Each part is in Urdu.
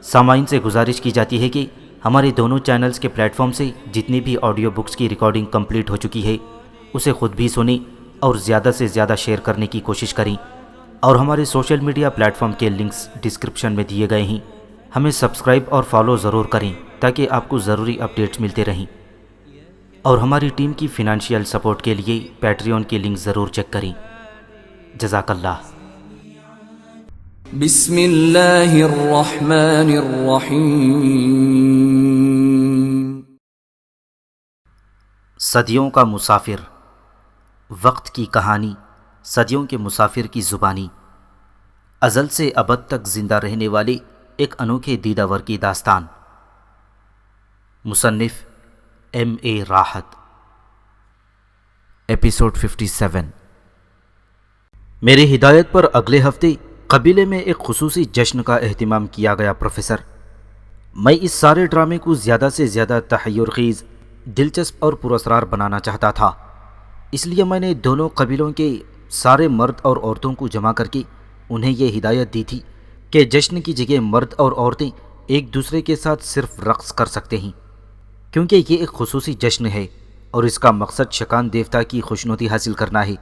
سامعین سے گزارش کی جاتی ہے کہ ہمارے دونوں چینلز کے پلیٹ فارم سے جتنی بھی آڈیو بکس کی ریکارڈنگ کمپلیٹ ہو چکی ہے اسے خود بھی سنیں اور زیادہ سے زیادہ شیئر کرنے کی کوشش کریں، اور ہمارے سوشل میڈیا پلیٹ فارم کے لنکس ڈسکرپشن میں دیے گئے ہیں، ہمیں سبسکرائب اور فالو ضرور کریں تاکہ آپ کو ضروری اپڈیٹس ملتے رہیں، اور ہماری ٹیم کی فنانشیل سپورٹ کے لیے پیٹریون کے لنک ضرور چیک کریں۔ جزاک اللہ۔ بسم اللہ الرحمن الرحیم۔ صدیوں کا مسافر، وقت کی کہانی، صدیوں کے مسافر کی زبانی، ازل سے ابد تک زندہ رہنے والے ایک انوکھے دیداور کی داستان۔ مصنف M.A. راحت۔ ایپیسوڈ 57۔ میرے ہدایت پر اگلے ہفتے قبیلے میں ایک خصوصی جشن کا اہتمام کیا گیا پروفیسر۔ میں اس سارے ڈرامے کو زیادہ سے زیادہ تحیر خیز، دلچسپ اور پراسرار بنانا چاہتا تھا، اس لیے میں نے دونوں قبیلوں کے سارے مرد اور عورتوں کو جمع کر کے انہیں یہ ہدایت دی تھی کہ جشن کی جگہ مرد اور عورتیں ایک دوسرے کے ساتھ صرف رقص کر سکتے ہیں، کیونکہ یہ ایک خصوصی جشن ہے اور اس کا مقصد شکان دیوتا کی خوشنودی حاصل کرنا ہے۔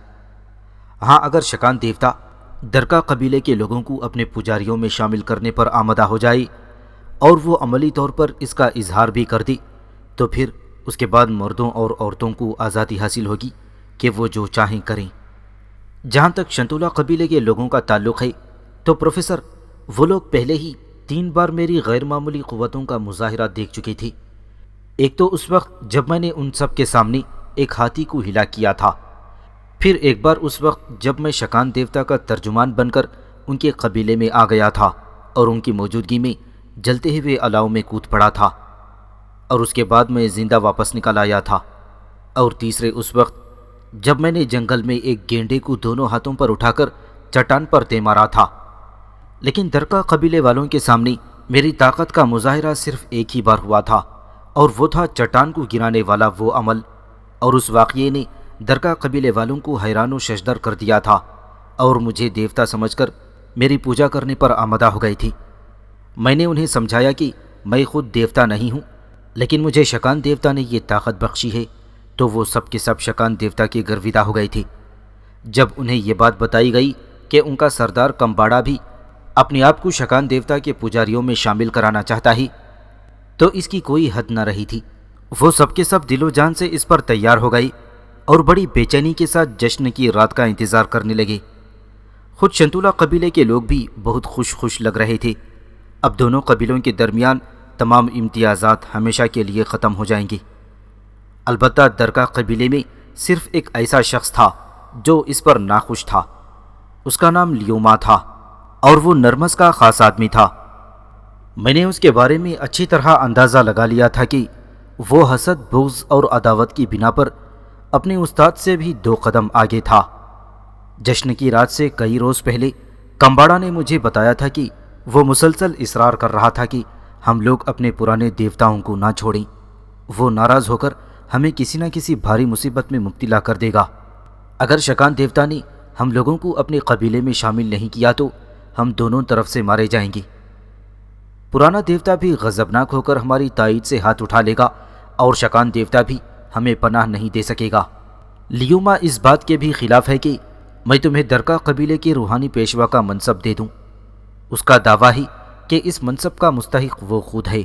ہاں، اگر شکان دیوتا درکا قبیلے کے لوگوں کو اپنے پجاریوں میں شامل کرنے پر آمادہ ہو جائے اور وہ عملی طور پر اس کا اظہار بھی کر دے تو پھر اس کے بعد مردوں اور عورتوں کو آزادی حاصل ہوگی کہ وہ جو چاہیں کریں۔ جہاں تک شنتولا قبیلے کے لوگوں کا تعلق ہے تو پروفیسر، وہ لوگ پہلے ہی 3 بار میری غیر معمولی قوتوں کا مظاہرہ دیکھ چکے تھے۔ ایک تو اس وقت جب میں نے ان سب کے سامنے ایک ہاتھی کو ہلاک کیا تھا، پھر ایک بار اس وقت جب میں شکان دیوتا کا ترجمان بن کر ان کے قبیلے میں آ گیا تھا اور ان کی موجودگی میں جلتے ہوئے الاؤ میں کود پڑا تھا، اور اس کے بعد میں زندہ واپس نکل آیا تھا، اور تیسرے اس وقت جب میں نے جنگل میں ایک گینڈے کو دونوں ہاتھوں پر اٹھا کر چٹان پر دے مارا تھا۔ لیکن درکا قبیلے والوں کے سامنے میری طاقت کا مظاہرہ صرف ایک ہی بار ہوا تھا، اور وہ تھا چٹان کو گرانے والا وہ عمل، اور اس واقعے نے درکا قبیلے والوں کو حیران و ششدر کر دیا تھا اور مجھے دیوتا سمجھ کر میری پوجا کرنے پر آمادہ ہو گئی تھی۔ میں نے انہیں سمجھایا کہ میں خود دیوتا نہیں ہوں، لیکن مجھے شکان دیوتا نے یہ طاقت بخشی ہے، تو وہ سب کے سب شکان دیوتا کے گرویدہ ہو گئے تھے۔ جب انہیں یہ بات بتائی گئی کہ ان کا سردار کمباڑا بھی اپنے آپ کو شکان دیوتا کے پجاریوں میں شامل کرانا چاہتا ہے تو اس کی کوئی حد نہ رہی تھی۔ وہ سب کے سب دل و جان سے اس پر تیار ہو گئی اور بڑی بے چینی کے ساتھ جشن کی رات کا انتظار کرنے لگے۔ خود شنتولا قبیلے کے لوگ بھی بہت خوش لگ رہے تھے۔ اب دونوں قبیلوں کے درمیان تمام امتیازات ہمیشہ کے لیے ختم ہو جائیں گے۔ البتہ درکا قبیلے میں صرف ایک ایسا شخص تھا جو اس پر ناخوش تھا۔ اس کا نام لیوما تھا اور وہ نرمس کا خاص آدمی تھا۔ میں نے اس کے بارے میں اچھی طرح اندازہ لگا لیا تھا کہ وہ حسد، بغض اور عداوت کی بنا پر اپنے استاد سے بھی 2 قدم آگے تھا۔ جشن کی رات سے کئی روز پہلے کمباڑا نے مجھے بتایا تھا کہ وہ مسلسل اصرار کر رہا تھا کہ ہم لوگ اپنے پرانے دیوتاؤں کو نہ چھوڑیں۔ وہ ناراض ہو کر ہمیں کسی نہ کسی بھاری مصیبت میں مبتلا کر دے گا۔ اگر شکان دیوتا نے ہم لوگوں کو اپنے قبیلے میں شامل نہیں کیا تو ہم دونوں طرف سے مارے جائیں گے۔ پرانا دیوتا بھی غضبناک ہو کر ہماری تائید سے ہاتھ اٹھا لے گا اور شکان دیوتا بھی ہمیں پناہ نہیں دے سکے گا۔ لیوما اس بات کے بھی خلاف ہے کہ میں تمہیں درکا قبیلے کے روحانی پیشوا کا منصب دے دوں۔ اس کا دعویٰ ہے کہ اس منصب کا مستحق وہ خود ہے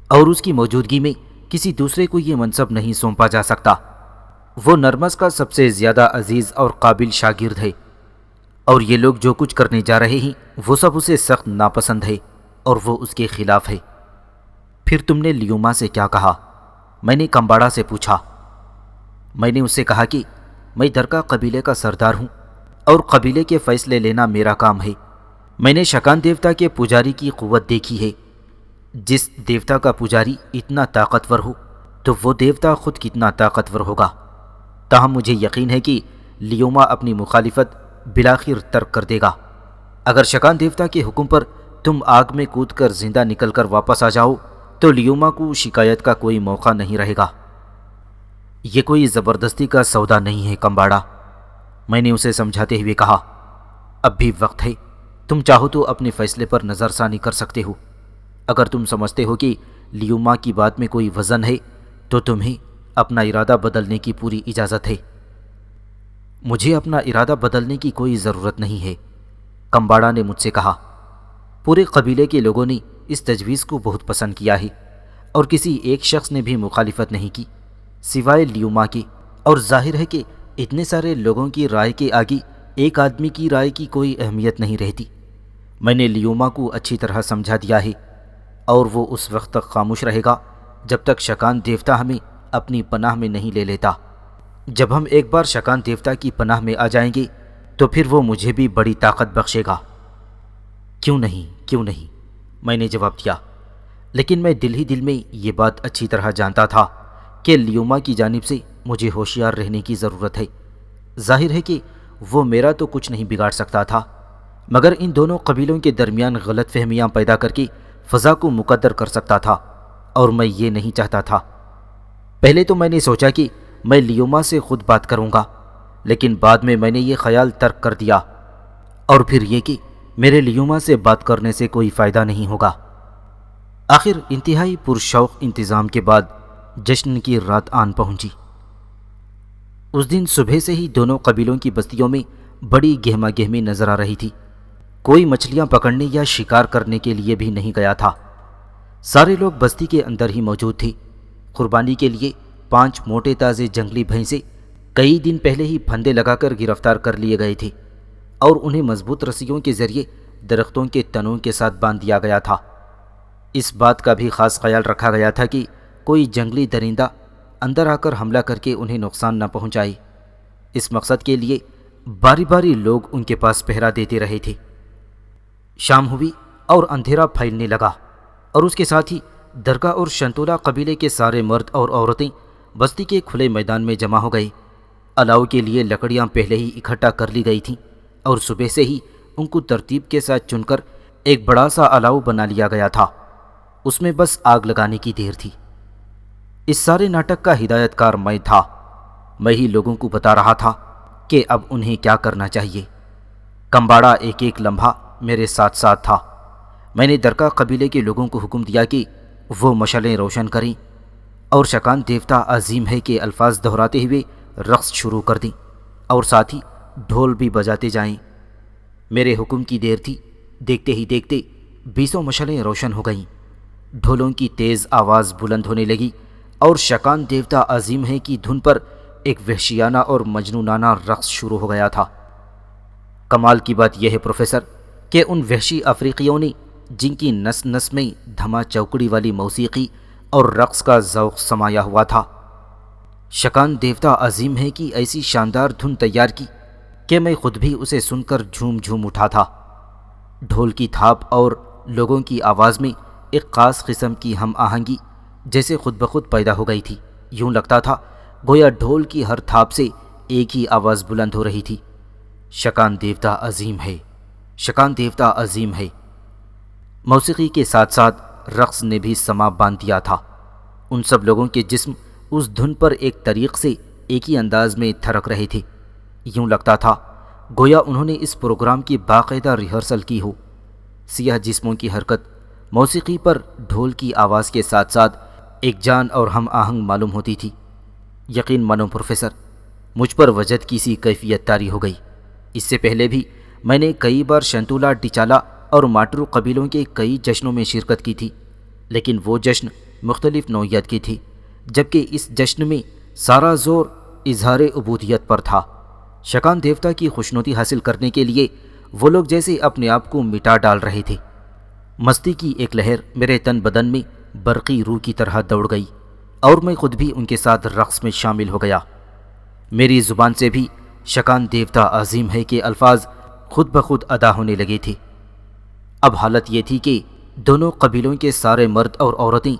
اور اس کی موجودگی میں کسی دوسرے کو یہ منصب نہیں سونپا جا سکتا۔ وہ نرمس کا سب سے زیادہ عزیز اور قابل شاگرد ہے، اور یہ لوگ جو کچھ کرنے جا رہے ہیں وہ سب اسے سخت ناپسند ہے اور وہ اس کے خلاف ہے۔ پھر تم نے لیوما سے کیا کہا؟ میں نے کمباڑا سے پوچھا۔ میں نے اس سے کہا کہ میں درکا قبیلے کا سردار ہوں اور قبیلے کے فیصلے لینا میرا کام ہے۔ میں نے شکان دیوتا کے پجاری کی قوت دیکھی ہے۔ جس دیوتا کا پجاری اتنا طاقتور ہو تو وہ دیوتا خود کتنا طاقتور ہوگا۔ تاہم مجھے یقین ہے کہ لیوما اپنی مخالفت بالآخر ترک کر دے گا۔ اگر شکان دیوتا کے حکم پر تم آگ میں کود کر زندہ نکل کر واپس آ جاؤ تو لیوما کو شکایت کا کوئی موقع نہیں رہے گا۔ یہ کوئی زبردستی کا سودا نہیں ہے کمباڑا، میں نے اسے سمجھاتے ہوئے کہا۔ اب بھی وقت ہے، تم چاہو تو اپنے فیصلے پر نظر ثانی کر سکتے ہو۔ اگر تم سمجھتے ہو کہ لیوما کی بات میں کوئی وزن ہے تو تمہیں اپنا ارادہ بدلنے کی پوری اجازت ہے۔ مجھے اپنا ارادہ بدلنے کی کوئی ضرورت نہیں ہے، کمباڑا نے مجھ سے کہا۔ پورے قبیلے کے لوگوں نے اس تجویز کو بہت پسند کیا ہے اور کسی ایک شخص نے بھی مخالفت نہیں کی سوائے لیوما کے، اور ظاہر ہے کہ اتنے سارے لوگوں کی رائے کے آگے ایک آدمی کی رائے کی کوئی اہمیت نہیں رہتی۔ میں نے لیوما کو اچھی طرح سمجھا دیا ہے اور وہ اس وقت تک خاموش رہے گا جب تک شکان دیوتا ہمیں اپنی پناہ میں نہیں لے لیتا۔ جب ہم ایک بار شکان دیوتا کی پناہ میں آ جائیں گے تو پھر وہ مجھے بھی بڑی طاقت بخشے گا۔ کیوں نہیں، میں نے جواب دیا، لیکن میں دل ہی دل میں یہ بات اچھی طرح جانتا تھا کہ لیوما کی جانب سے مجھے ہوشیار رہنے کی ضرورت ہے۔ ظاہر ہے کہ وہ میرا تو کچھ نہیں بگاڑ سکتا تھا، مگر ان دونوں قبیلوں کے درمیان غلط فہمیاں پیدا کر کے فضا کو مقدر کر سکتا تھا، اور میں یہ نہیں چاہتا تھا۔ پہلے تو میں نے سوچا کہ میں لیوما سے خود بات کروں گا، لیکن بعد میں نے یہ خیال ترک کر دیا، اور پھر یہ کہ میرے لیوما سے بات کرنے سے کوئی فائدہ نہیں ہوگا۔ آخر انتہائی پرشوق انتظام کے بعد جشن کی رات آن پہنچی۔ اس دن صبح سے ہی دونوں قبیلوں کی بستیوں میں بڑی گہما گہمی نظر آ رہی تھی۔ کوئی مچھلیاں پکڑنے یا شکار کرنے کے لیے بھی نہیں گیا تھا۔ سارے لوگ بستی کے اندر ہی موجود تھے۔ قربانی کے لیے 5 موٹے تازے جنگلی بھینسے کئی دن پہلے ہی پھندے لگا کر گرفتار کر لیے گئے تھے، اور انہیں مضبوط رسیوں کے ذریعے درختوں کے تنوں کے ساتھ باندھ دیا گیا تھا۔ اس بات کا بھی خاص خیال رکھا گیا تھا کہ کوئی جنگلی درندہ اندر آ کر حملہ کر کے انہیں نقصان نہ پہنچائے۔ اس مقصد کے لیے باری باری لوگ ان کے پاس پہرا دیتے رہے تھے۔ شام ہوئی اور اندھیرا پھیلنے لگا، اور اس کے ساتھ ہی درگا اور شنتولا قبیلے کے سارے مرد اور عورتیں بستی کے کھلے میدان میں جمع ہو گئے۔ الاؤ کے لیے لکڑیاں پہلے ہی اکٹھا کر لی گئی تھیں، اور صبح سے ہی ان کو ترتیب کے ساتھ چن کر ایک بڑا سا الاؤ بنا لیا گیا تھا۔ اس میں بس آگ لگانے کی دیر تھی۔ اس سارے ناٹک کا ہدایت کار میں تھا۔ میں ہی لوگوں کو بتا رہا تھا کہ اب انہیں کیا کرنا چاہیے۔ کمباڑا ایک ایک لمحہ میرے ساتھ ساتھ تھا۔ میں نے درگا قبیلے کے لوگوں کو حکم دیا کہ وہ مشعلیں روشن کریں اور شکان دیوتا عظیم ہے کہ الفاظ دہراتے ہوئے رقص شروع کر دیں، اور ساتھ ہی ڈھول بھی بجاتے جائیں۔ میرے حکم کی دیر تھی، دیکھتے ہی دیکھتے 20 مشعلیں روشن ہو گئیں۔ ڈھولوں کی تیز آواز بلند ہونے لگی، اور شکان دیوتا عظیم ہے کی دھن پر ایک وحشیانہ اور مجنونانہ رقص شروع ہو گیا تھا۔ کمال کی بات یہ ہے پروفیسر کہ ان وحشی افریقیوں نے، جن کی نس نس میں دھما چوکڑی والی موسیقی اور رقص کا ذوق سمایا ہوا تھا، شکان دیوتا عظیم ہے کی ایسی شاندار دھن تیار کی کہ میں خود بھی اسے سن کر جھوم جھوم اٹھا تھا۔ ڈھول کی تھاپ اور لوگوں کی آواز میں ایک خاص قسم کی ہم آہنگی جیسے خود بخود پیدا ہو گئی تھی۔ یوں لگتا تھا گویا ڈھول کی ہر تھاپ سے ایک ہی آواز بلند ہو رہی تھی، شکان دیوتا عظیم ہے، شکان دیوتا عظیم ہے۔ موسیقی کے ساتھ ساتھ رقص نے بھی سما باندھ دیا تھا۔ ان سب لوگوں کے جسم اس دھن پر ایک طریق سے ایک ہی انداز میں تھرک رہے تھے۔ یوں لگتا تھا گویا انہوں نے اس پروگرام کی باقاعدہ ریہرسل کی ہو۔ سیاہ جسموں کی حرکت موسیقی پر ڈھول کی آواز کے ساتھ ساتھ ایک جان اور ہم آہنگ معلوم ہوتی تھی۔ یقین مانو پروفیسر، مجھ پر وجد کی سی کیفیت طاری ہو گئی۔ اس سے پہلے بھی میں نے کئی بار شنتولا، ڈچالا اور ماٹرو قبیلوں کے کئی جشنوں میں شرکت کی تھی، لیکن وہ جشن مختلف نوعیت کی تھی، جبکہ اس جشن میں سارا زور اظہار عبودیت پر تھا۔ شکان دیوتا کی خوشنودی حاصل کرنے کے لیے وہ لوگ جیسے اپنے آپ کو مٹا ڈال رہے تھے۔ مستی کی ایک لہر میرے تن بدن میں برقی روح کی طرح دوڑ گئی، اور میں خود بھی ان کے ساتھ رقص میں شامل ہو گیا۔ میری زبان سے بھی شکان دیوتا عظیم ہے کہ الفاظ خود بخود ادا ہونے لگے تھے۔ اب حالت یہ تھی کہ دونوں قبیلوں کے سارے مرد اور عورتیں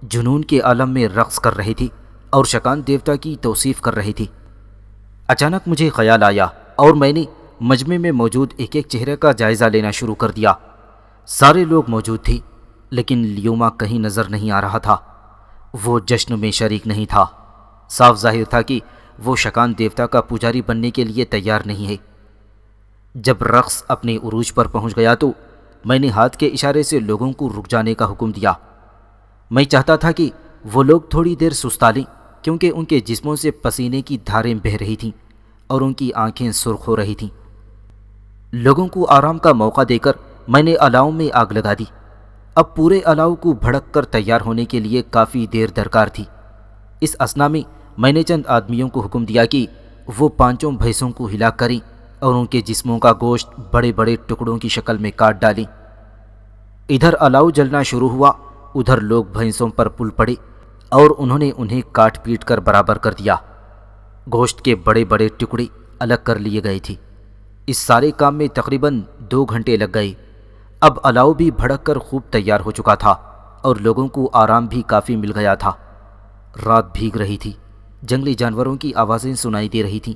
جنون کے عالم میں رقص کر رہے تھے اور شکان دیوتا کی توصیف کر رہے تھے۔ اچانک مجھے خیال آیا اور میں نے مجمع میں موجود ایک ایک چہرے کا جائزہ لینا شروع کر دیا۔ سارے لوگ موجود تھے، لیکن لیوما کہیں نظر نہیں آ رہا تھا۔ وہ جشن میں شریک نہیں تھا۔ صاف ظاہر تھا کہ وہ شکان دیوتا کا پجاری بننے کے لیے تیار نہیں ہے۔ جب رقص اپنے عروج پر پہنچ گیا تو میں نے ہاتھ کے اشارے سے لوگوں کو رک جانے کا حکم دیا۔ میں چاہتا تھا کہ وہ لوگ تھوڑی دیر سستا لیں، کیونکہ ان کے جسموں سے پسینے کی دھاریں بہہ رہی تھیں اور ان کی آنکھیں سرخ ہو رہی تھیں۔ لوگوں کو آرام کا موقع دے کر میں نے الاؤ میں آگ لگا دی۔ اب پورے الاؤ کو بھڑک کر تیار ہونے کے لیے کافی دیر درکار تھی۔ اس اثنا میں نے چند آدمیوں کو حکم دیا کہ وہ 5 بھینسوں کو ہلاک کریں اور ان کے جسموں کا گوشت بڑے بڑے ٹکڑوں کی شکل میں کاٹ ڈالیں۔ ادھر الاؤ جلنا شروع ہوا، ادھر لوگ بھینسوں پر پل پڑے اور انہوں نے انہیں کاٹ پیٹ کر برابر کر دیا۔ گوشت کے بڑے بڑے ٹکڑے الگ کر لیے گئے تھے۔ اس سارے کام میں تقریباً 2 گھنٹے لگ گئے۔ اب الاؤ بھی بھڑک کر خوب تیار ہو چکا تھا اور لوگوں کو آرام بھی کافی مل گیا تھا۔ رات بھیگ رہی تھی، جنگلی جانوروں کی آوازیں سنائی دے رہی تھیں،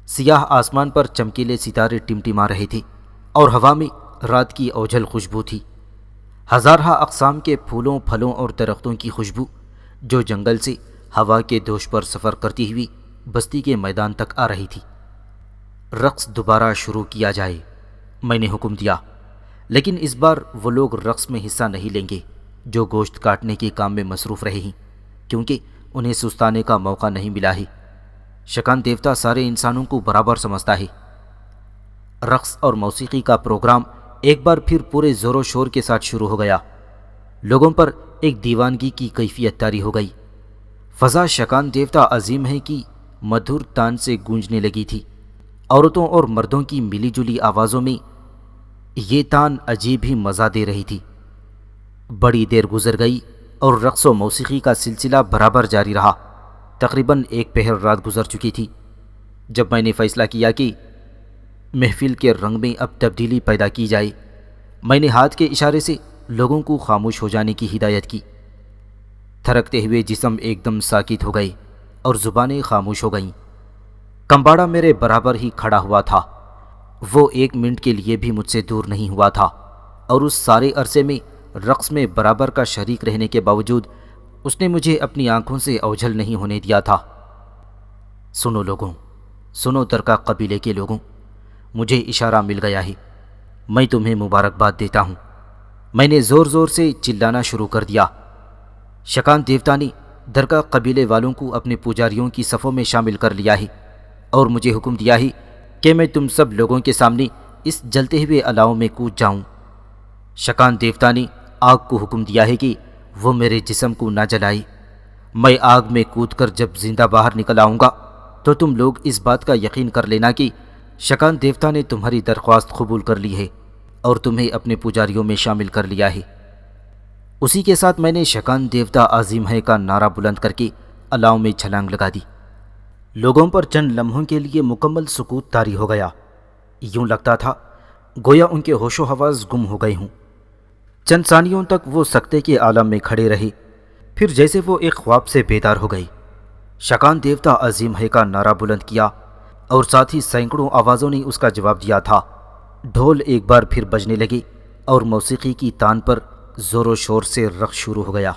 سیاہ آسمان پر چمکیلے ستارے ٹمٹما رہے تھے اور ہوا میں رات کی اوجھل خوشبو تھی، ہزارہ اقسام کے پھولوں، پھلوں اور درختوں کی خوشبو جو جنگل سے ہوا کے دوش پر سفر کرتی ہوئی بستی کے میدان تک آ رہی تھی۔ رقص دوبارہ شروع کیا جائے، میں نے حکم دیا، لیکن اس بار وہ لوگ رقص میں حصہ نہیں لیں گے جو گوشت کاٹنے کے کام میں مصروف رہے ہیں، کیونکہ انہیں سستانے کا موقع نہیں ملا ہے۔ شکان دیوتا سارے انسانوں کو برابر سمجھتا ہے۔ رقص اور موسیقی کا پروگرام ایک بار پھر پورے زور و شور کے ساتھ شروع ہو گیا۔ لوگوں پر ایک دیوانگی کی کیفیت طاری ہو گئی۔ فضا شکان دیوتا عظیم ہے کہ مدھر تان سے گونجنے لگی تھی۔ عورتوں اور مردوں کی ملی جلی آوازوں میں یہ تان عجیب ہی مزہ دے رہی تھی۔ بڑی دیر گزر گئی اور رقص و موسیقی کا سلسلہ برابر جاری رہا۔ تقریباً 1 پہر رات گزر چکی تھی جب میں نے فیصلہ کیا کہ محفل کے رنگ میں اب تبدیلی پیدا کی جائے۔ میں نے ہاتھ کے اشارے سے لوگوں کو خاموش ہو جانے کی ہدایت کی۔ تھرکتے ہوئے جسم ایک دم ساکت ہو گئے اور زبانیں خاموش ہو گئیں۔ کمباڑا میرے برابر ہی کھڑا ہوا تھا۔ وہ 1 منٹ کے لیے بھی مجھ سے دور نہیں ہوا تھا اور اس سارے عرصے میں رقص میں برابر کا شریک رہنے کے باوجود اس نے مجھے اپنی آنکھوں سے اوجھل نہیں ہونے دیا تھا۔ سنو لوگوں، سنو درگاہ قبیلے کے لوگوں، مجھے اشارہ مل گیا ہے۔ میں تمہیں مبارکباد دیتا ہوں۔ میں نے زور زور سے چلانا شروع کر دیا۔ شکان دیوتا نے درگاہ قبیلے والوں کو اپنے پجاریوں کی صفوں میں شامل کر لیا ہے اور مجھے حکم دیا ہے کہ میں تم سب لوگوں کے سامنے اس جلتے ہوئے الاؤ میں کود جاؤں۔ شکان دیوتا نے آگ کو حکم دیا ہے کہ وہ میرے جسم کو نہ جلائے۔ میں آگ میں کود کر جب زندہ باہر نکل آؤں گا تو تم لوگ اس بات کا یقین کر لینا کہ شکان دیوتا نے تمہاری درخواست قبول کر لی ہے اور تمہیں اپنے پجاریوں میں شامل کر لیا ہے۔ اسی کے ساتھ میں نے شکان دیوتا عظیم ہے کا نعرہ بلند کر کے الاؤ میں چھلانگ لگا دی۔ لوگوں پر چند لمحوں کے لیے مکمل سکوت طاری ہو گیا۔ یوں لگتا تھا گویا ان کے ہوش و حواس گم ہو گئے ہوں۔ چند ثانیوں تک وہ سکتے کے عالم میں کھڑے رہے، پھر جیسے وہ ایک خواب سے بیدار ہو گئے۔ شکان دیوتا عظیم ہے کا نعرہ بلند کیا اور ساتھ ہی سینکڑوں آوازوں نے اس کا جواب دیا تھا۔ ڈھول ایک بار پھر بجنے لگے اور موسیقی کی تان پر زور و شور سے رقص شروع ہو گیا۔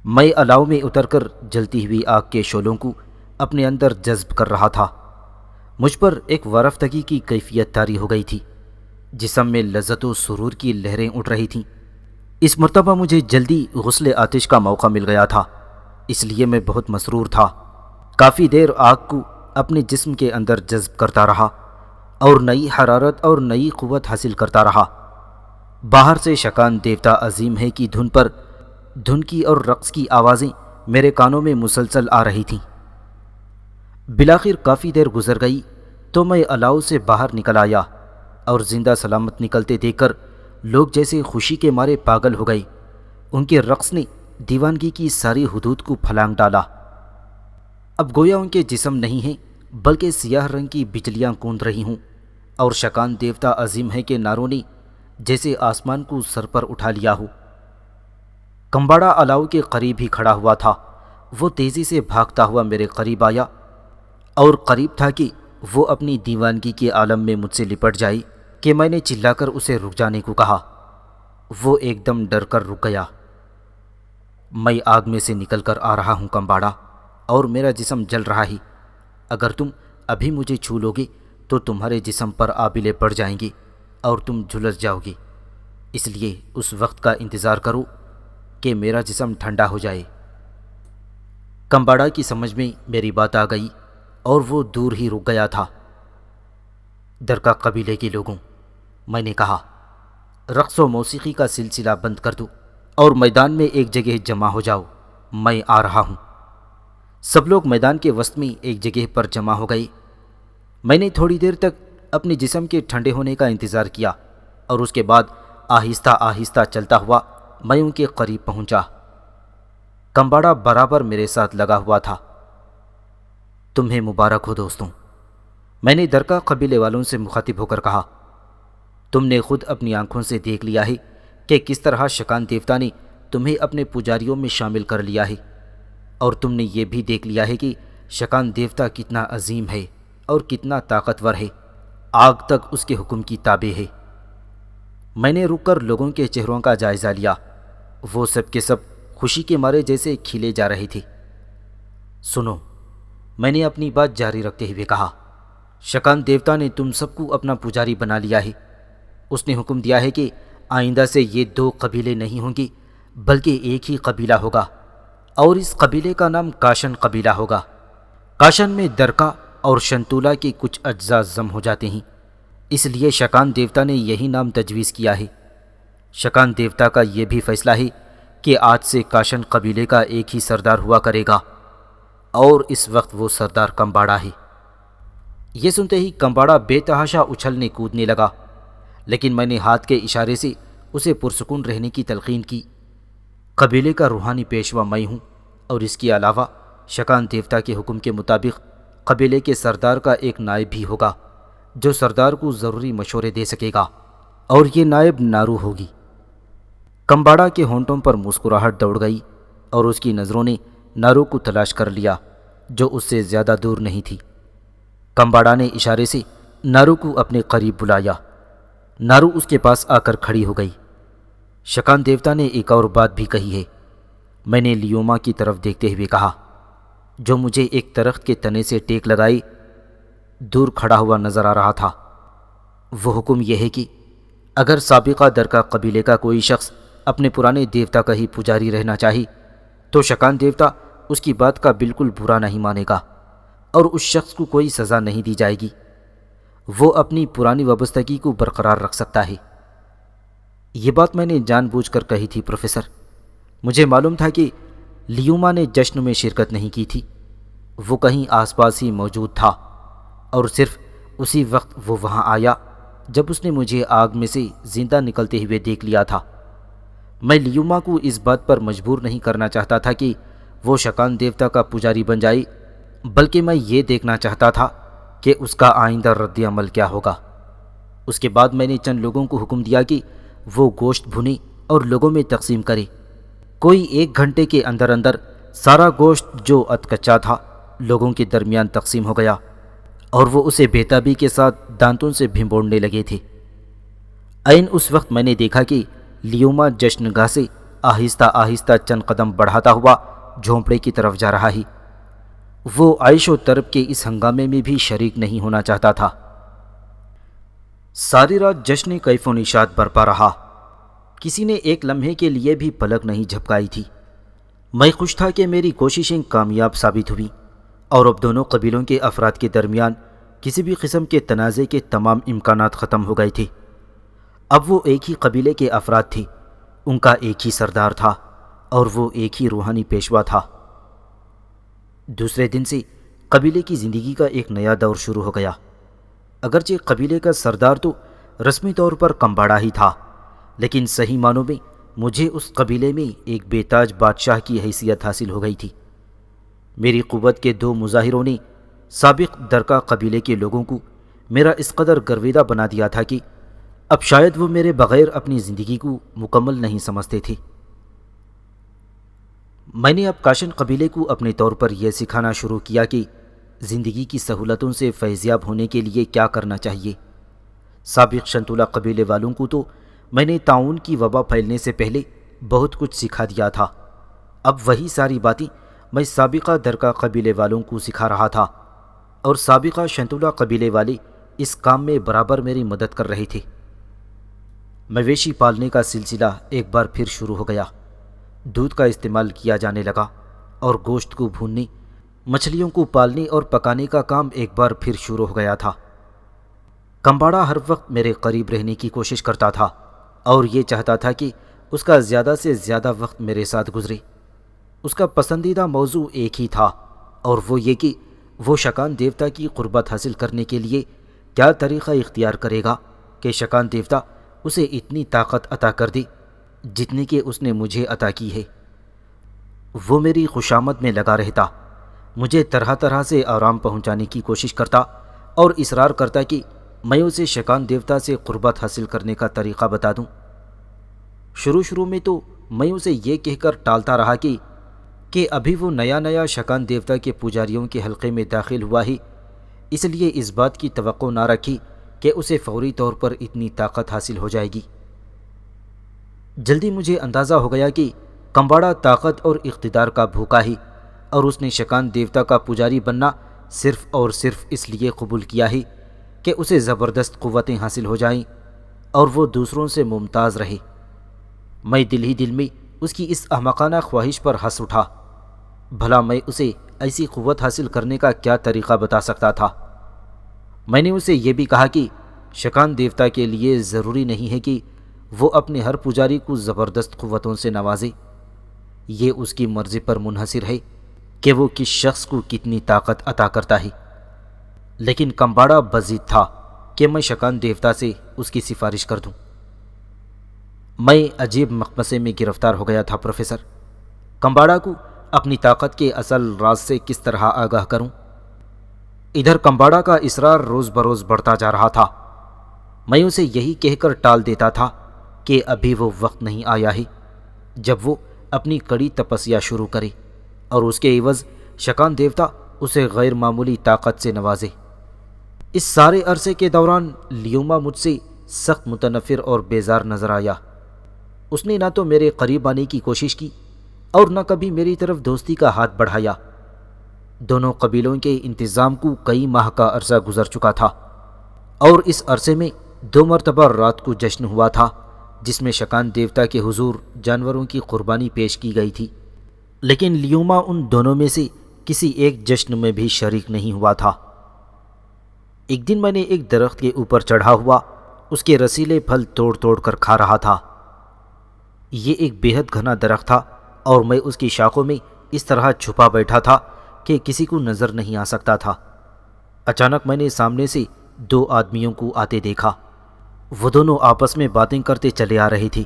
میں الاؤ میں اتر کر جلتی ہوئی آگ کے شعلوں کو اپنے اندر جذب کر رہا تھا۔ مجھ پر ایک وارفتگی کی کیفیت طاری ہو گئی تھی، جسم میں لذت و سرور کی لہریں اٹھ رہی تھیں۔ اس مرتبہ مجھے جلدی غسل آتش کا موقع مل گیا تھا، اس لیے میں بہت مسرور تھا۔ کافی دیر آگ کو اپنے جسم کے اندر جذب کرتا رہا اور نئی حرارت اور نئی قوت حاصل کرتا رہا۔ باہر سے شکان دیوتا عظیم ہے کی دھن پر دھن کی اور رقص کی آوازیں میرے کانوں میں مسلسل آ رہی تھیں۔ بالآخر کافی دیر گزر گئی تو میں الاؤ سے باہر نکل آیا اور زندہ سلامت نکلتے دیکھ کر لوگ جیسے خوشی کے مارے پاگل ہو گئے۔ ان کے رقص نے دیوانگی کی ساری حدود کو پھلانگ ڈالا۔ اب گویا ان کے جسم نہیں ہیں بلکہ سیاہ رنگ کی بجلیاں گوند رہی ہوں، اور شکان دیوتا عظیم ہے کے نعروں نے جیسے آسمان کو سر پر اٹھا لیا ہو۔ کمباڑا الاؤ کے قریب ہی کھڑا ہوا تھا۔ وہ تیزی سے بھاگتا ہوا میرے قریب آیا اور قریب تھا کہ وہ اپنی دیوانگی کے عالم میں مجھ سے لپٹ جائے کہ میں نے چلا کر اسے رک جانے کو کہا۔ وہ ایک دم ڈر کر رک گیا۔ میں آگ میں سے نکل کر آ رہا ہوں کمباڑا، اور میرا جسم جل رہا ہے۔ اگر تم ابھی مجھے چھو لو گے تو تمہارے جسم پر آبلے پڑ جائیں گے اور تم جھلس جاؤ گی، اس لیے اس وقت کا انتظار کرو کہ میرا جسم ٹھنڈا ہو جائے۔ کمباڑا کی سمجھ میں میری بات آ گئی اور وہ دور ہی رک گیا تھا۔ درکا قبیلے کے لوگوں، میں نے کہا، رقص و موسیقی کا سلسلہ بند کر دو اور میدان میں ایک جگہ جمع ہو جاؤ، میں آ رہا ہوں۔ سب لوگ میدان کے وسط میں ایک جگہ پر جمع ہو گئے۔ میں نے تھوڑی دیر تک اپنے جسم کے ٹھنڈے ہونے کا انتظار کیا اور اس کے بعد آہستہ آہستہ چلتا ہوا میں ان کے قریب پہنچا۔ کمباڑا برابر میرے ساتھ لگا ہوا تھا۔ تمہیں مبارک ہو دوستوں، میں نے درکا قبیلے والوں سے مخاطب ہو کر کہا۔ تم نے خود اپنی آنکھوں سے دیکھ لیا ہے کہ کس طرح شکان دیوتا نے تمہیں اپنے پجاریوں میں شامل کر لیا ہے، اور تم نے یہ بھی دیکھ لیا ہے کہ شکان دیوتا کتنا عظیم ہے اور کتنا طاقتور ہے، آگ تک اس کے حکم کی تابع ہے۔ میں نے رک کر لوگوں کے چہروں کا جائزہ لیا۔ وہ سب کے سب خوشی کے مارے جیسے کھلے جا رہے تھے۔ سنو، میں نے اپنی بات جاری رکھتے ہوئے کہا، شکان دیوتا نے تم سب کو اپنا پجاری بنا لیا ہے۔ اس نے حکم دیا ہے کہ آئندہ سے یہ دو قبیلے نہیں ہوں گے بلکہ ایک ہی قبیلہ ہوگا، اور اس قبیلے کا نام کاشن قبیلہ ہوگا۔ کاشن میں درکا اور شنتولا کے کچھ اجزاء ضم ہو جاتے ہیں، اس لیے شکان دیوتا نے یہی نام تجویز کیا ہے۔ شکان دیوتا کا یہ بھی فیصلہ ہے کہ آج سے کاشن قبیلے کا ایک ہی سردار ہوا کرے گا، اور اس وقت وہ سردار کمباڑا ہے۔ یہ سنتے ہی کمباڑا بے تحاشا اچھلنے کودنے لگا، لیکن میں نے ہاتھ کے اشارے سے اسے پرسکون رہنے کی تلقین کی۔ قبیلے کا روحانی پیشوا میں ہوں، اور اس کے علاوہ شکان دیوتا کے حکم کے مطابق قبیلے کے سردار کا ایک نائب بھی ہوگا جو سردار کو ضروری مشورے دے سکے گا، اور یہ نائب نارو ہوگی۔ کمباڑا کے ہونٹوں پر مسکراہٹ دوڑ گئی اور اس کی نظروں نے نارو کو تلاش کر لیا جو اس سے زیادہ دور نہیں تھی۔ کمباڑا نے اشارے سے نارو کو اپنے قریب بلایا۔ نارو اس کے پاس آ کر کھڑی ہو گئی۔ شکان دیوتا نے ایک اور بات بھی کہی ہے، میں نے لیوما کی طرف دیکھتے ہوئے کہا، جو مجھے ایک درخت کے تنے سے ٹیک لگائی دور کھڑا ہوا نظر آ رہا تھا۔ وہ حکم یہ ہے کہ اگر سابقہ درکا قبیلے کا کوئی شخص اپنے پرانے دیوتا کا ہی پجاری رہنا چاہے تو شکان دیوتا اس کی بات کا بالکل برا نہیں مانے گا، اور اس شخص کو کوئی سزا نہیں دی جائے گی۔ وہ اپنی پرانی وابستگی کو برقرار رکھ سکتا ہے۔ یہ بات میں نے جان بوجھ کر کہی تھی پروفیسر۔ مجھے معلوم تھا کہ لیوما نے جشن میں شرکت نہیں کی تھی، وہ کہیں آس پاس ہی موجود تھا، اور صرف اسی وقت وہ وہاں آیا جب اس نے مجھے آگ میں سے زندہ نکلتے ہوئے دیکھ لیا تھا۔ میں لیوما کو اس بات پر مجبور نہیں کرنا چاہتا تھا کہ وہ شکان دیوتا کا پجاری بن جائے، بلکہ میں یہ دیکھنا چاہتا تھا کہ اس کا آئندہ رد عمل کیا ہوگا۔ اس کے بعد میں نے چند لوگوں کو حکم دیا کہ وہ گوشت بھنے اور لوگوں میں تقسیم کرے۔ کوئی 1 گھنٹے کے اندر اندر سارا گوشت جو کچا تھا لوگوں کے درمیان تقسیم ہو گیا، اور وہ اسے بےتابی کے ساتھ دانتوں سے بھنبوڑنے لگے تھے۔ عین اس وقت میں نے دیکھا کہ لیوما جشن گاہ سے آہستہ آہستہ چند قدم بڑھاتا ہوا جھونپڑے کی طرف جا رہا ہے۔ وہ عیش و طرب کے اس ہنگامے میں بھی شریک نہیں ہونا چاہتا تھا۔ ساری رات جشن کیف و نشاط برپا رہا۔ کسی نے ایک لمحے کے لیے بھی پلک نہیں جھپکائی تھی۔ میں خوش تھا کہ میری کوششیں کامیاب ثابت ہوئیں، اور اب دونوں قبیلوں کے افراد کے درمیان کسی بھی قسم کے تنازع کے تمام امکانات ختم ہو گئے تھے۔ اب وہ ایک ہی قبیلے کے افراد تھے، ان کا ایک ہی سردار تھا، اور وہ ایک ہی روحانی پیشوا تھا۔ دوسرے دن سے قبیلے کی زندگی کا ایک نیا دور شروع ہو گیا۔ اگرچہ قبیلے کا سردار تو رسمی طور پر کمباڑا ہی تھا، لیکن صحیح معنوں میں مجھے اس قبیلے میں ایک بے تاج بادشاہ کی حیثیت حاصل ہو گئی تھی۔ میری قوت کے 2 مظاہروں نے سابق درکا قبیلے کے لوگوں کو میرا اس قدر گرویدہ بنا دیا تھا کہ اب شاید وہ میرے بغیر اپنی زندگی کو مکمل نہیں سمجھتے تھے۔ میں نے اب کاشن قبیلے کو اپنے طور پر یہ سکھانا شروع کیا کہ زندگی کی سہولتوں سے فیضیاب ہونے کے لیے کیا کرنا چاہیے۔ سابق شنتولا قبیلے والوں کو تو میں نے طاعون کی وبا پھیلنے سے پہلے بہت کچھ سکھا دیا تھا۔ اب وہی ساری باتیں میں سابقہ درکا قبیلے والوں کو سکھا رہا تھا، اور سابقہ شنتولا قبیلے والے اس کام میں برابر میری مدد کر رہے تھے۔ مویشی پالنے کا سلسلہ ایک بار پھر شروع ہو گیا۔ دودھ کا استعمال کیا جانے لگا اور گوشت کو بھوننے، مچھلیوں کو پالنے اور پکانے کا کام ایک بار پھر شروع ہو گیا تھا۔ کمباڑا ہر وقت میرے قریب رہنے کی کوشش کرتا تھا اور یہ چاہتا تھا کہ اس کا زیادہ سے زیادہ وقت میرے ساتھ گزرے۔ اس کا پسندیدہ موضوع ایک ہی تھا اور وہ یہ کہ وہ شکان دیوتا کی قربت حاصل کرنے کے لیے کیا طریقہ اختیار کرے گا کہ شکان دیوتا اسے اتنی طاقت عطا کر دے جتنی کہ اس نے مجھے عطا کی ہے۔ وہ میری خوشامد میں لگا رہتا، مجھے طرح طرح سے آرام پہنچانے کی کوشش کرتا اور اصرار کرتا کہ میں اسے شکان دیوتا سے قربت حاصل کرنے کا طریقہ بتا دوں۔ شروع میں تو میں اسے یہ کہہ کر ٹالتا رہا کہ ابھی وہ نیا شکان دیوتا کے پجاریوں کے حلقے میں داخل ہوا ہے، اس لیے اس بات کی توقع نہ رکھی کہ اسے فوری طور پر اتنی طاقت حاصل ہو جائے گی۔ جلدی مجھے اندازہ ہو گیا کہ کمباڑا طاقت اور اقتدار کا بھوکا ہے اور اس نے شکان دیوتا کا پجاری بننا صرف اور صرف اس لیے قبول کیا ہے کہ اسے زبردست قوتیں حاصل ہو جائیں اور وہ دوسروں سے ممتاز رہے۔ میں دل ہی دل میں اس کی اس احمقانہ خواہش پر ہنس اٹھا۔ بھلا میں اسے ایسی قوت حاصل کرنے کا کیا طریقہ بتا سکتا تھا؟ میں نے اسے یہ بھی کہا کہ شکان دیوتا کے لیے ضروری نہیں ہے کہ وہ اپنے ہر پجاری کو زبردست قوتوں سے نوازے، یہ اس کی مرضی پر منحصر ہے کہ وہ کس شخص کو کتنی طاقت عطا کرتا ہے۔ لیکن کمباڑا بضد تھا کہ میں شکان دیوتا سے اس کی سفارش کر دوں۔ میں عجیب مخمصے میں گرفتار ہو گیا تھا پروفیسر۔ کمباڑا کو اپنی طاقت کے اصل راز سے کس طرح آگاہ کروں؟ ادھر کمباڑا کا اصرار روز بروز بڑھتا جا رہا تھا۔ میں اسے یہی کہہ کر ٹال دیتا تھا کہ ابھی وہ وقت نہیں آیا ہے جب وہ اپنی کڑی تپسیا شروع کرے اور اس کے عوض شکان دیوتا اسے غیر معمولی طاقت سے نوازے۔ اس سارے عرصے کے دوران لیوما مجھ سے سخت متنفر اور بیزار نظر آیا۔ اس نے نہ تو میرے قریب آنے کی کوشش کی اور نہ کبھی میری طرف دوستی کا ہاتھ بڑھایا۔ دونوں قبیلوں کے انتظام کو کئی ماہ کا عرصہ گزر چکا تھا اور اس عرصے میں 2 مرتبہ رات کو جشن ہوا تھا جس میں شکان دیوتا کے حضور جانوروں کی قربانی پیش کی گئی تھی، لیکن لیوما ان دونوں میں سے کسی ایک جشن میں بھی شریک نہیں ہوا تھا۔ ایک دن میں نے ایک درخت کے اوپر چڑھا ہوا اس کے رسیلے پھل توڑ توڑ کر کھا رہا تھا۔ یہ ایک بےحد گھنا درخت تھا اور میں اس کی شاخوں میں اس طرح چھپا بیٹھا تھا کہ کسی کو نظر نہیں آ سکتا تھا۔ اچانک میں نے سامنے سے 2 آدمیوں کو آتے دیکھا۔ وہ دونوں آپس میں باتیں کرتے چلے آ رہے تھے۔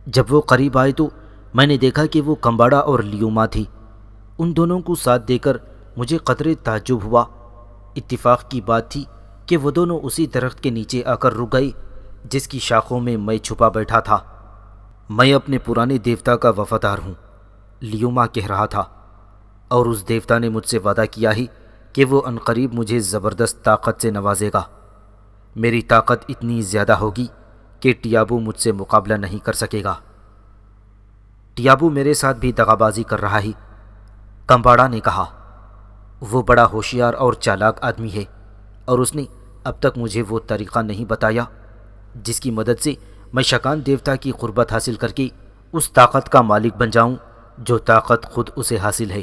جب وہ قریب آئے تو میں نے دیکھا کہ وہ کمباڑا اور لیوما تھی۔ ان دونوں کو ساتھ دے کر مجھے قدرے تعجب ہوا۔ اتفاق کی بات تھی کہ وہ دونوں اسی درخت کے نیچے آ کر رک گئے جس کی شاخوں میں چھپا بیٹھا تھا۔ میں اپنے پرانے دیوتا کا وفادار ہوں، لیوما کہہ رہا تھا، اور اس دیوتا نے مجھ سے وعدہ کیا ہے کہ وہ عنقریب مجھے زبردست طاقت سے نوازے گا۔ میری طاقت اتنی زیادہ ہوگی کہ ٹیابو مجھ سے مقابلہ نہیں کر سکے گا۔ ٹیابو میرے ساتھ بھی دغابازی کر رہا ہے، کمباڑا نے کہا۔ وہ بڑا ہوشیار اور چالاک آدمی ہے اور اس نے اب تک مجھے وہ طریقہ نہیں بتایا جس کی مدد سے میں شکان دیوتا کی قربت حاصل کر کے اس طاقت کا مالک بن جاؤں جو طاقت خود اسے حاصل ہے۔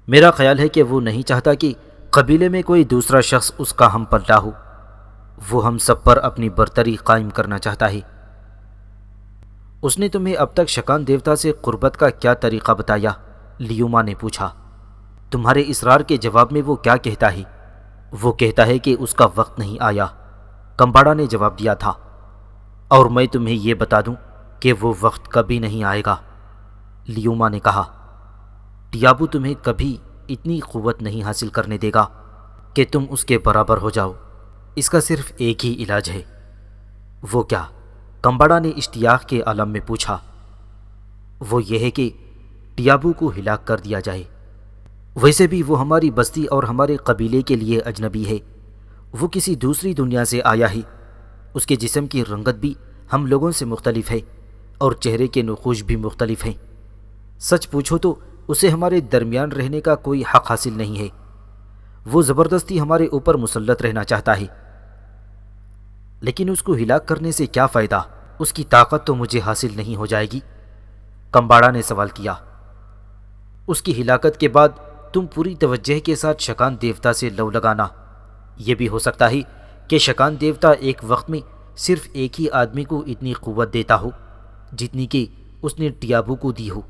میرا خیال ہے کہ وہ نہیں چاہتا کہ قبیلے میں کوئی دوسرا شخص اس کا ہم پلہ ہو۔ وہ ہم سب پر اپنی برتری قائم کرنا چاہتا ہے۔ اس نے تمہیں اب تک شکان دیوتا سے قربت کا کیا طریقہ بتایا؟ لیوما نے پوچھا۔ تمہارے اصرار کے جواب میں وہ کیا کہتا ہے؟ وہ کہتا ہے کہ اس کا وقت نہیں آیا، کمباڑا نے جواب دیا تھا، اور میں تمہیں یہ بتا دوں کہ وہ وقت کبھی نہیں آئے گا، لیوما نے کہا۔ ٹیابو تمہیں کبھی اتنی قوت نہیں حاصل کرنے دے گا کہ تم اس کے برابر ہو جاؤ۔ اس کا صرف ایک ہی علاج ہے۔ وہ کیا؟ کمباڑا نے اشتیاق کے عالم میں پوچھا۔ وہ یہ ہے کہ ٹیابو کو ہلاک کر دیا جائے۔ ویسے بھی وہ ہماری بستی اور ہمارے قبیلے کے لیے اجنبی ہے۔ وہ کسی دوسری دنیا سے آیا ہے۔ اس کے جسم کی رنگت بھی ہم لوگوں سے مختلف ہے اور چہرے کے نقوش بھی مختلف ہیں۔ سچ پوچھو تو اسے ہمارے درمیان رہنے کا کوئی حق حاصل نہیں ہے۔ وہ زبردستی ہمارے اوپر مسلط رہنا چاہتا ہے۔ لیکن اس کو ہلاک کرنے سے کیا فائدہ؟ اس کی طاقت تو مجھے حاصل نہیں ہو جائے گی؟ کمباڑا نے سوال کیا۔ اس کی ہلاکت کے بعد تم پوری توجہ کے ساتھ شکان دیوتا سے لو لگانا۔ یہ بھی ہو سکتا ہے کہ شکان دیوتا ایک وقت میں صرف ایک ہی آدمی کو اتنی قوت دیتا ہو جتنی کہ اس نے ٹیابو کو دی ہو۔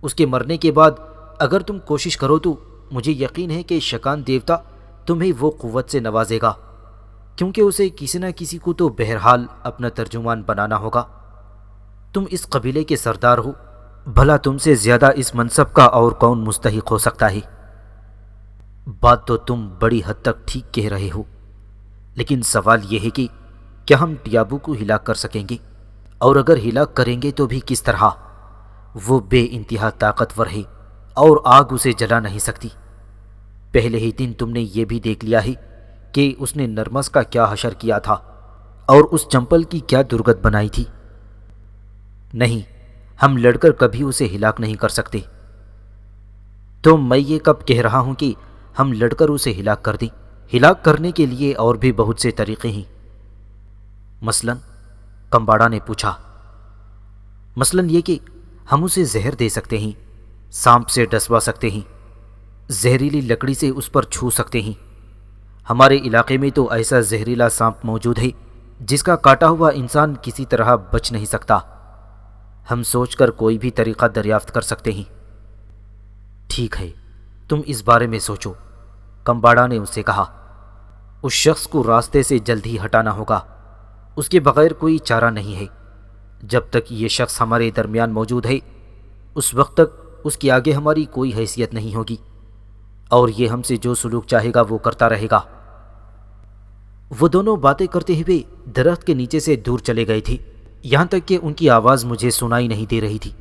اس کے مرنے کے بعد اگر تم کوشش کرو تو مجھے یقین ہے کہ شکان دیوتا تمہیں وہ قوت سے نوازے گا، کیونکہ اسے کسی نہ کسی کو تو بہرحال اپنا ترجمان بنانا ہوگا۔ تم اس قبیلے کے سردار ہو، بھلا تم سے زیادہ اس منصب کا اور کون مستحق ہو سکتا ہے؟ بات تو تم بڑی حد تک ٹھیک کہہ رہے ہو، لیکن سوال یہ ہے کہ کیا ہم ٹیابو کو ہلاک کر سکیں گے؟ اور اگر ہلاک کریں گے تو بھی کس طرح؟ وہ بے انتہا طاقتور ہے اور آگ اسے جلا نہیں سکتی۔ پہلے ہی دن تم نے یہ بھی دیکھ لیا ہے کہ اس نے نرمس کا کیا حشر کیا تھا اور اس چمپل کی کیا درگت بنائی تھی۔ نہیں، ہم لڑ کر کبھی اسے ہلاک نہیں کر سکتے۔ تو میں یہ کب کہہ رہا ہوں کہ ہم لڑ کر اسے ہلاک کر دیں؟ ہلاک کرنے کے لیے اور بھی بہت سے طریقے ہیں۔ مثلاً؟ کمباڑا نے پوچھا۔ مثلاً یہ کہ ہم اسے زہر دے سکتے ہیں، سانپ سے ڈسوا سکتے ہیں، زہریلی لکڑی سے اس پر چھو سکتے ہیں۔ ہمارے علاقے میں تو ایسا زہریلا سانپ موجود ہے جس کا کاٹا ہوا انسان کسی طرح بچ نہیں سکتا۔ ہم سوچ کر کوئی بھی طریقہ دریافت کر سکتے ہیں۔ ٹھیک ہے، تم اس بارے میں سوچو، کمباڑا نے اس سے کہا۔ اس شخص کو راستے سے جلد ہی ہٹانا ہوگا، اس کے بغیر کوئی چارہ نہیں ہے۔ جب تک یہ شخص ہمارے درمیان موجود ہے اس وقت تک اس کے آگے ہماری کوئی حیثیت نہیں ہوگی، اور یہ ہم سے جو سلوک چاہے گا وہ کرتا رہے گا۔ وہ دونوں باتیں کرتے ہوئے درخت کے نیچے سے دور چلے گئے تھے، یہاں تک کہ ان کی آواز مجھے سنائی نہیں دے رہی تھی۔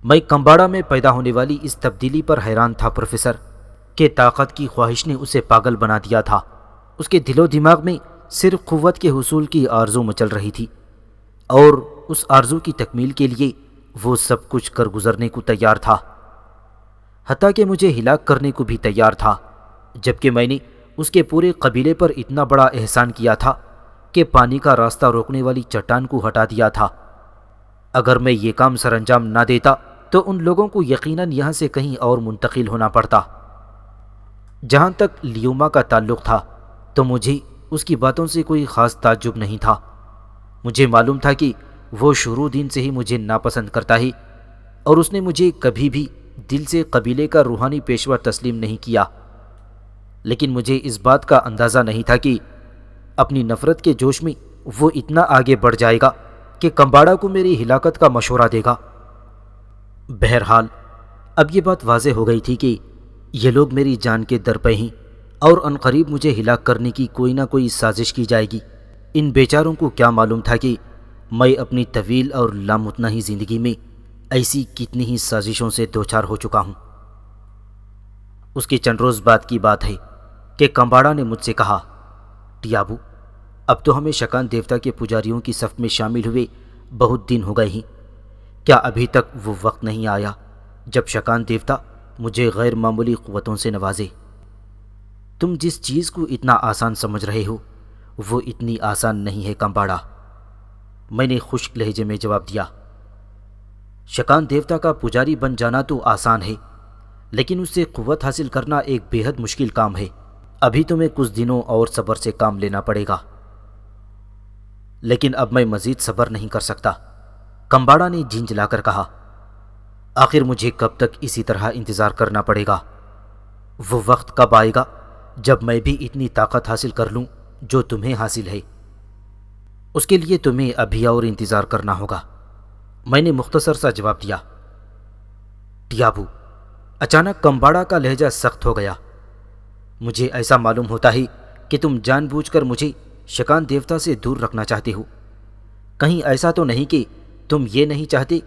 میں کمباڑا میں پیدا ہونے والی اس تبدیلی پر حیران تھا پروفیسر، کہ طاقت کی خواہش نے اسے پاگل بنا دیا تھا۔ اس کے دل و دماغ میں صرف قوت کے حصول کی آرزو مچل رہی تھی، اور اس آرزو کی تکمیل کے لیے وہ سب کچھ کر گزرنے کو تیار تھا، حتیٰ کہ مجھے ہلاک کرنے کو بھی تیار تھا، جبکہ میں نے اس کے پورے قبیلے پر اتنا بڑا احسان کیا تھا کہ پانی کا راستہ روکنے والی چٹان کو ہٹا دیا تھا۔ اگر میں یہ کام سر انجام نہ دیتا تو ان لوگوں کو یقیناً یہاں سے کہیں اور منتقل ہونا پڑتا۔ جہاں تک لیوما کا تعلق تھا تو مجھے اس کی باتوں سے کوئی خاص تعجب نہیں تھا۔ مجھے معلوم تھا کہ وہ شروع دن سے ہی مجھے ناپسند کرتا ہے، اور اس نے مجھے کبھی بھی دل سے قبیلے کا روحانی پیشوا تسلیم نہیں کیا۔ لیکن مجھے اس بات کا اندازہ نہیں تھا کہ اپنی نفرت کے جوش میں وہ اتنا آگے بڑھ جائے گا کہ کمباڑا کو میری ہلاکت کا مشورہ دے گا۔ بہرحال اب یہ بات واضح ہو گئی تھی کہ یہ لوگ میری جان کے در پہ ہیں، اور عنقریب مجھے ہلاک کرنے کی کوئی نہ کوئی سازش کی جائے گی۔ ان بیچاروں کو کیا معلوم تھا کہ میں اپنی طویل اور لامتناہی زندگی میں ایسی کتنی ہی سازشوں سے دوچار ہو چکا ہوں۔ اس کے چند روز بعد کی بات ہے کہ کمباڑا نے مجھ سے کہا، ٹیابو، اب تو ہمیں شکان دیوتا کے پجاریوں کی صف میں شامل ہوئے بہت دن ہو گئے ہیں۔ کیا ابھی تک وہ وقت نہیں آیا جب شکان دیوتا مجھے غیر معمولی قوتوں سے نوازے؟ تم جس چیز کو اتنا آسان سمجھ رہے ہو وہ اتنی آسان نہیں ہے کمباڑا، میں نے خشک لہجے میں جواب دیا۔ شکان دیوتا کا پجاری بن جانا تو آسان ہے، لیکن اس سے قوت حاصل کرنا ایک بے حد مشکل کام ہے۔ ابھی تمہیں کچھ دنوں اور صبر سے کام لینا پڑے گا۔ لیکن اب میں مزید صبر نہیں کر سکتا، کمباڑا نے جھنجھلا کر کہا۔ آخر مجھے کب تک اسی طرح انتظار کرنا پڑے گا؟ وہ وقت کب آئے گا جب میں بھی اتنی طاقت حاصل کر لوں جو تمہیں حاصل ہے؟ اس کے لیے تمہیں ابھی اور انتظار کرنا ہوگا، میں نے مختصر سا جواب دیا۔ ٹیابو، اچانک کمباڑا کا لہجہ سخت ہو گیا۔ مجھے ایسا معلوم ہوتا ہے کہ تم جان بوجھ کر مجھے شکان دیوتا سے دور رکھنا چاہتے ہو۔ کہیں ایسا تو نہیں کہ تم یہ نہیں چاہتے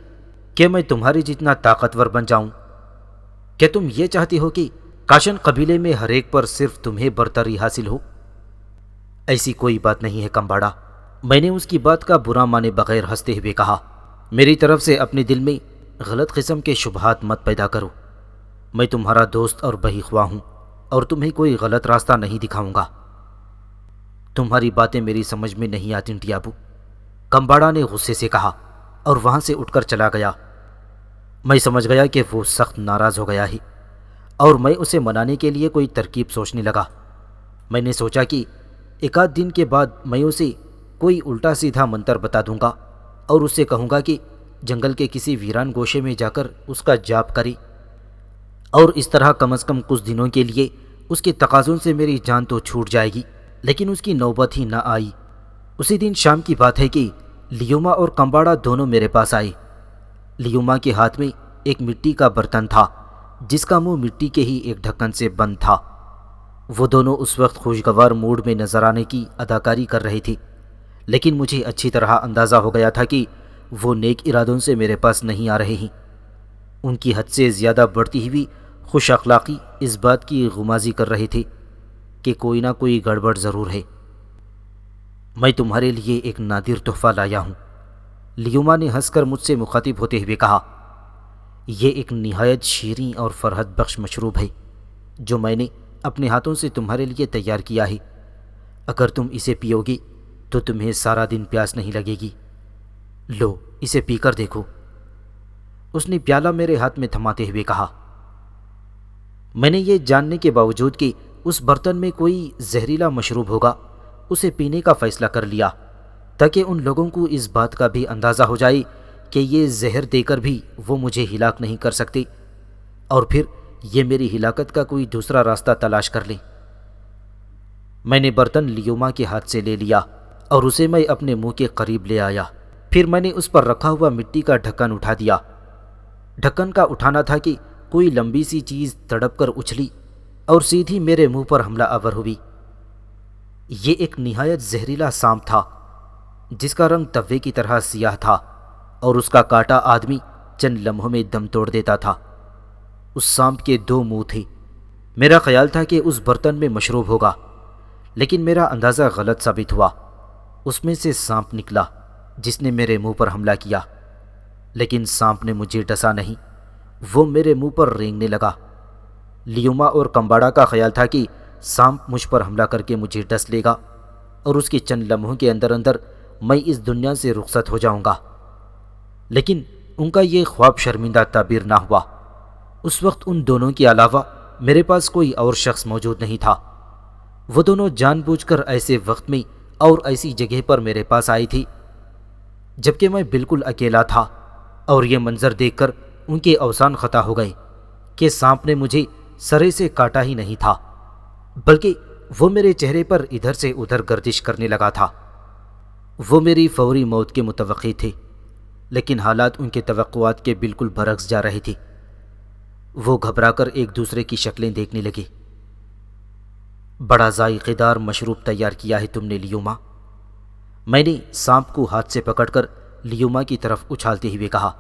کہ میں تمہارے جتنا طاقتور بن جاؤں؟ کیا تم یہ چاہتے ہو کہ کاشن قبیلے میں ہر ایک پر صرف تمہیں برتری حاصل ہو؟ ایسی کوئی بات نہیں ہے کمباڑا، میں نے اس کی بات کا برا مانے بغیر ہنستے ہوئے کہا۔ میری طرف سے اپنے دل میں غلط قسم کے شبہات مت پیدا کرو۔ میں تمہارا دوست اور بہی خواہ ہوں، اور تمہیں کوئی غلط راستہ نہیں دکھاؤں گا۔ تمہاری باتیں میری سمجھ میں نہیں آتی ٹیابو، کمباڑا نے غصے سے کہا اور وہاں سے اٹھ کر چلا گیا۔ میں سمجھ گیا کہ وہ سخت ناراض ہو گیا ہے اور میں اسے منانے کے لیے کوئی ترکیب سوچنے لگا۔ میں نے سوچا کہ ایک آدھ دن کے بعد میں اسے کوئی الٹا سیدھا منتر بتا دوں گا اور اس سے کہوں گا کہ جنگل کے کسی ویران گوشے میں جا کر اس کا جاپ کرے، اور اس طرح کم از کم کچھ دنوں کے لیے اس کے تقاضوں سے میری جان تو چھوٹ جائے گی۔ لیکن اس کی نوبت ہی نہ آئی۔ اسی دن شام کی بات ہے کہ لیوما اور کمباڑا دونوں میرے پاس آئے۔ لیوما کے ہاتھ میں ایک مٹی کا برتن تھا جس کا منہ مٹی کے ہی ایک ڈھکن سے بند تھا۔ وہ دونوں اس وقت خوشگوار موڈ میں نظر آنے کی اداکاری کر رہے تھے، لیکن مجھے اچھی طرح اندازہ ہو گیا تھا کہ وہ نیک ارادوں سے میرے پاس نہیں آ رہے ہیں۔ ان کی حد سے زیادہ بڑھتی ہوئی خوش اخلاقی اس بات کی غمازی کر رہے تھے کہ کوئی نہ کوئی گڑبڑ ضرور ہے۔ میں تمہارے لیے ایک نادر تحفہ لایا ہوں، لیوما نے ہنس کر مجھ سے مخاطب ہوتے ہوئے کہا۔ یہ ایک نہایت شیریں اور فرحت بخش مشروب ہے جو میں نے اپنے ہاتھوں سے تمہارے لیے تیار کیا ہے۔ اگر تم اسے پیو گے تو تمہیں سارا دن پیاس نہیں لگے گی۔ لو، اسے پی کر دیکھو۔ اس نے پیالہ میرے ہاتھ میں تھماتے ہوئے کہا۔ میں نے یہ جاننے کے باوجود کہ اس برتن میں کوئی زہریلا مشروب ہوگا اسے پینے کا فیصلہ کر لیا، تاکہ ان لوگوں کو اس بات کا بھی اندازہ ہو جائے کہ یہ زہر دے کر بھی وہ مجھے ہلاک نہیں کر سکتے، اور پھر یہ میری ہلاکت کا کوئی دوسرا راستہ تلاش کر لیں۔ میں نے برتن لیوما کے ہاتھ سے لے لیا اور اسے میں اپنے منہ کے قریب لے آیا۔ پھر میں نے اس پر رکھا ہوا مٹی کا ڈھکن اٹھا دیا۔ ڈھکن کا اٹھانا تھا کہ کوئی لمبی سی چیز تڑپ کر اچھلی اور سیدھی میرے منہ پر حملہ آور ہوئی۔ یہ ایک نہایت زہریلا سانپ تھا جس کا رنگ توے کی طرح سیاہ تھا اور اس کا کاٹا آدمی چند لمحوں میں دم توڑ دیتا تھا۔ اس سانپ کے دو منہ تھے۔ میرا خیال تھا کہ اس برتن میں مشروب ہوگا، لیکن میرا اندازہ غلط ثابت ہوا۔ اس میں سے سانپ نکلا جس نے میرے منہ پر حملہ کیا، لیکن سانپ نے مجھے ڈسا نہیں، وہ میرے منہ پر رینگنے لگا۔ لیوما اور کمباڑا کا خیال تھا کہ سانپ مجھ پر حملہ کر کے مجھے ڈس لے گا اور اس کے چند لمحوں کے اندر اندر میں اس دنیا سے رخصت ہو جاؤں گا، لیکن ان کا یہ خواب شرمندہ تعبیر نہ ہوا۔ اس وقت ان دونوں کے علاوہ میرے پاس کوئی اور شخص موجود نہیں تھا۔ وہ دونوں جان بوجھ کر ایسے وقت میں اور ایسی جگہ پر میرے پاس آئی تھی جبکہ میں بالکل اکیلا تھا، اور یہ منظر دیکھ کر ان کے اوزان خطا ہو گئے کہ سانپ نے مجھے سرے سے کاٹا ہی نہیں تھا، بلکہ وہ میرے چہرے پر ادھر سے ادھر گردش کرنے لگا تھا۔ وہ میری فوری موت کے متوقع تھے، لیکن حالات ان کے توقعات کے بالکل برعکس جا رہے تھے۔ وہ گھبرا کر ایک دوسرے کی شکلیں دیکھنے لگے۔ بڑا ذائقے دار مشروب تیار کیا ہے تم نے لیوما، میں نے سانپ کو ہاتھ سے پکڑ کر لیوما کی طرف اچھالتے ہوئے کہا۔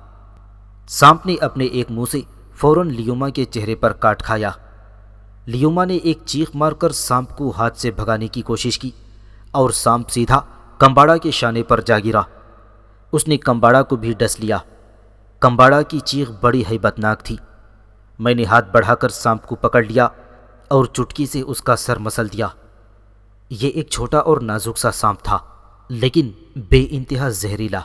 سانپ نے اپنے ایک منہ سے فوراً لیوما کے چہرے پر کاٹ کھایا۔ لیوما نے ایک چیخ مار کر سانپ کو ہاتھ سے بھگانے کی کوشش کی اور سانپ سیدھا کمباڑا کے شانے پر جا گرا۔ اس نے کمباڑا کو بھی ڈس لیا۔ کمباڑا کی چیخ بڑی ہیبت ناک تھی۔ میں نے ہاتھ بڑھا کر سانپ کو پکڑ لیا اور چٹکی سے اس کا سر مسل دیا۔ یہ ایک چھوٹا اور نازک سا سانپ تھا، لیکن بے انتہا زہریلا۔